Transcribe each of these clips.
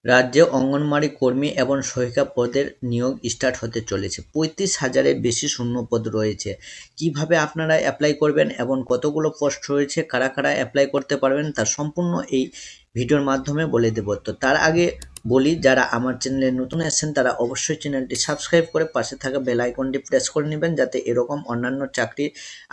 রাজ্যে অঙ্গনওয়াড়ি কর্মী এবং সহায়িকা পদের নিয়োগ স্টার্ট হতে চলেছে। ৩৫,০০০-এর বেশি শূন্যপদ রয়েছে। কিভাবে আপনারা অ্যাপ্লাই করবেন এবং কতগুলো পোস্ট রয়েছে, কারা কারা অ্যাপ্লাই করতে পারবেন তা সম্পূর্ণ এই ভিডিওর মাধ্যমে বলে দেব। তো তার আগে বলি, যারা আমার চ্যানেলে নতুন এসেছেন তারা অবশ্যই চ্যানেলটি সাবস্ক্রাইব করে পাশে থাকা বেল আইকনটি প্রেস করে নেবেন, যাতে এরকম অন্যান্য চাকরি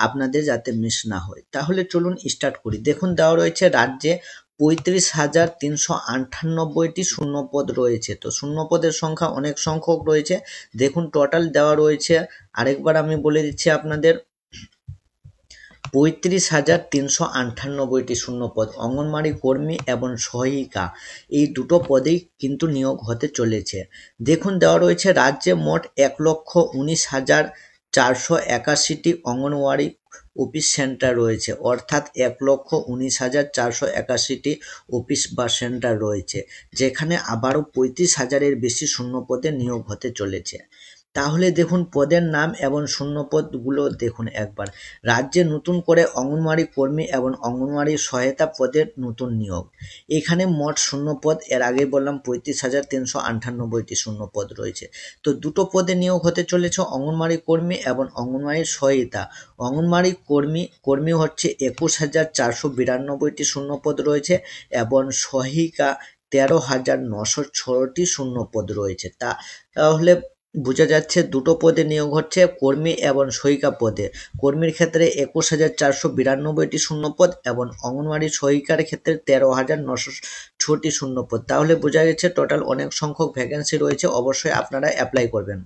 আপনাদের যাতে মিস না হয়। তাহলে চলুন স্টার্ট করি। দেখুন, দেওয়া রয়েছে রাজ্যে ৩৫,৩৯৮টি শূন্যপদ রয়েছে। তো শূন্যপদের সংখ্যা অনেক সংখ্যক রয়েছে। দেখুন, টোটাল দেওয়া রয়েছে, আরেকবার আমি বলে দিচ্ছি আপনাদের, ৩৫,৩৯৮টি শূন্যপদ। অঙ্গনওয়াড়ি কর্মী এবং সহায়িকা এই দুটো পদেই কিন্তু নিয়োগ হতে চলেছে। দেখুন, দেওয়া রয়েছে রাজ্যে মোট ১,১৯,৪৮১টি অঙ্গনওয়াড়ি অফিস সেন্টার রয়েছে, অর্থাৎ ১,১৯,৪৮১টি অফিস বা সেন্টার রয়েছে, যেখানে আবারও ৩৫,০০০-এর বেশি শূন্যপদে নিয়োগ হতে চলেছে। তাহলে দেখুন পদের নাম এবং শূন্যপদগুলো দেখুন একবার। রাজ্যে নতুন করে অঙ্গনওয়াড়ি কর্মী এবং অঙ্গনওয়াড়ি সহায়তা পদের নতুন নিয়োগ। এখানে মোট শূন্যপদ, এর আগে বললাম ৩৫,৩৯৮টি শূন্যপদ রয়েছে। তো দুটো পদে নিয়োগ হতে চলেছে, অঙ্গনওয়াড়ি কর্মী এবং অঙ্গনওয়াড়ি সহায়িতা। অঙ্গনওয়াড়ি কর্মী হচ্ছে ২১,৪৯২টি শূন্যপদ রয়েছে এবং সহায়িকা ১৩,৯০৬টি শূন্যপদ রয়েছে। তাহলে বোঝা যাচ্ছে দুটো পদে নিয়োগ হচ্ছে, কর্মী এবং সহায়িকা পদে। কর্মীর ক্ষেত্রে ২১,৪৯২টি শূন্যপদ এবং অঙ্গনওয়াড়ি সহায়িকার ক্ষেত্রে ১৩,৯০৬টি শূন্যপদ। তাহলে বোঝা গেছে টোটাল অনেক সংখ্যক ভ্যাকেন্সি রয়েছে, অবশ্যই আপনারা অ্যাপ্লাই করবেন।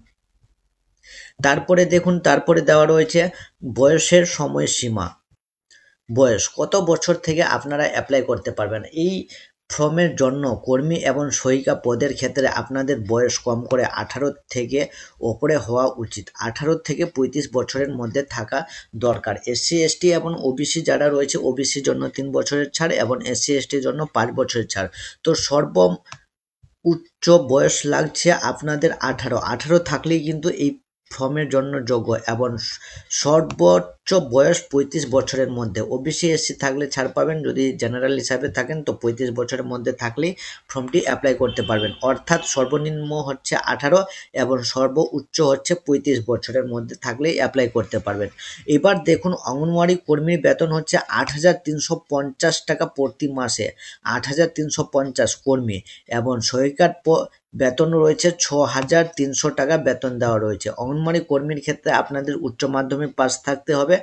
তারপরে দেখুন, তারপরে দেওয়া রয়েছে বয়সের সময়সীমা। বয়স কত বছর থেকে আপনারা অ্যাপ্লাই করতে পারবেন। এই ফর্মের জন্য কর্মী এবং সহায়িকা পদের ক্ষেত্রে আপনাদের বয়স কম করে 18 থেকে ওপরে হওয়া উচিত। 18 থেকে 35 বছরের মধ্যে থাকা দরকার। এসসি এসটি এবং ওবিসি যারা রয়েছে, ওবিসির জন্য 3 বছরের ছাড় এবং এসসি এসটির জন্য 5 বছরের ছাড়। তো উচ্চ বয়স লাগছে আপনাদের 18 থাকলেই কিন্তু এই ফর্মের জন্য যোগ্য, এবং সর্বোচ্চ বয়স 35 বছরের মধ্যে। ওবিসি এসসি থাকলে ছাড় পাবেন, যদি জেনারেল হিসাবে থাকেন তো 35 বছরের মধ্যে থাকলেই ফর্মটি অ্যাপ্লাই করতে পারবেন। অর্থাৎ সর্বনিম্ন হচ্ছে 18 এবং সর্বোচ্চ হচ্ছে 35 বছরের মধ্যে থাকলেই অ্যাপ্লাই করতে পারবেন। এবার দেখুন, অঙ্গনওয়াড়ি কর্মীর বেতন হচ্ছে ৮,৩৫০ টাকা প্রতি মাসে, ৮,৩৫০ কর্মী, এবং সহায়িকার বেতন রয়েছে ৬,৩০০ টাকা বেতন দেওয়া রয়েছে। অঙ্গনওয়াড়ি কর্মীর ক্ষেত্রে আপনাদের উচ্চ মাধ্যমিক পাস থাকতে হবে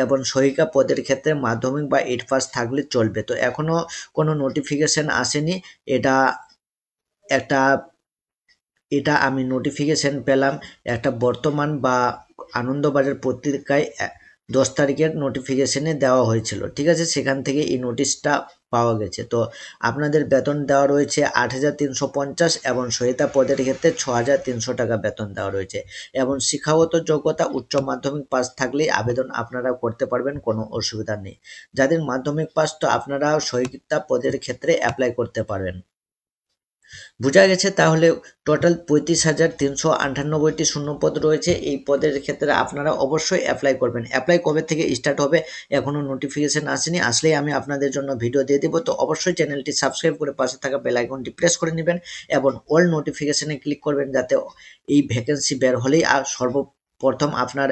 এবং সহায়িকা পদের ক্ষেত্রে মাধ্যমিক বা 8 পাস থাকলে চলবে। তো এখনও কোনো নোটিফিকেশন আসেনি, এটা আমি নোটিফিকেশন পেলাম একটা বর্তমান বা আনন্দবাজার পত্রিকায় 10 তারিখের নোটিফিকেশনে দেওয়া হয়েছিল, ঠিক আছে, সেখান থেকে এই নোটিশটা পাওয়া গেছে। তো আপনাদের বেতন দেওয়া রয়েছে ৮,৩৫০ এবং সহায়িতা পদের ক্ষেত্রে ৬,৩০০ টাকা বেতন দেওয়া রয়েছে, এবং শিক্ষাগত যোগ্যতা উচ্চ মাধ্যমিক পাস থাকলেই আবেদন আপনারা করতে পারবেন, কোনো অসুবিধা নেই। যাদের মাধ্যমিক পাস, তো আপনারা সহায়িতা পদের ক্ষেত্রে অ্যাপ্লাই করতে পারবেন। বোঝা গেছে। তাহলে টোটাল ৩৫,৩৯৮টি শূন্যপদ রয়েছে। এই পদের ক্ষেত্রে আপনারা অবশ্যই অ্যাপ্লাই করবেন। অ্যাপ্লাই কবে থেকে স্টার্ট হবে এখনও নোটিফিকেশন আসেনি, আসলেই আমি আপনাদের জন্য ভিডিও দিয়ে দেবো। তো অবশ্যই চ্যানেলটি সাবস্ক্রাইব করে পাশে থাকা বেল আইকনটি প্রেস করে নেবেন এবং অল নোটিফিকেশনে ক্লিক করবেন, যাতে এই ভ্যাকেন্সি বের হলেই সর্বপ্রথম আপনার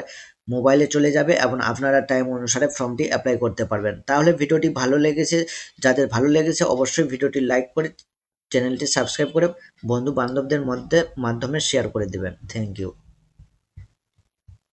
মোবাইলে চলে যাবে এবং আপনারা টাইম অনুসারে ফর্মটি অ্যাপ্লাই করতে পারবেন। তাহলে ভিডিওটি ভালো লেগেছে, যাদের ভালো লেগেছে অবশ্যই ভিডিওটি লাইক করে চ্যানেলটি সাবস্ক্রাইব করে বন্ধু বান্ধবদের মাধ্যমে শেয়ার করে দেবেন। Thank you.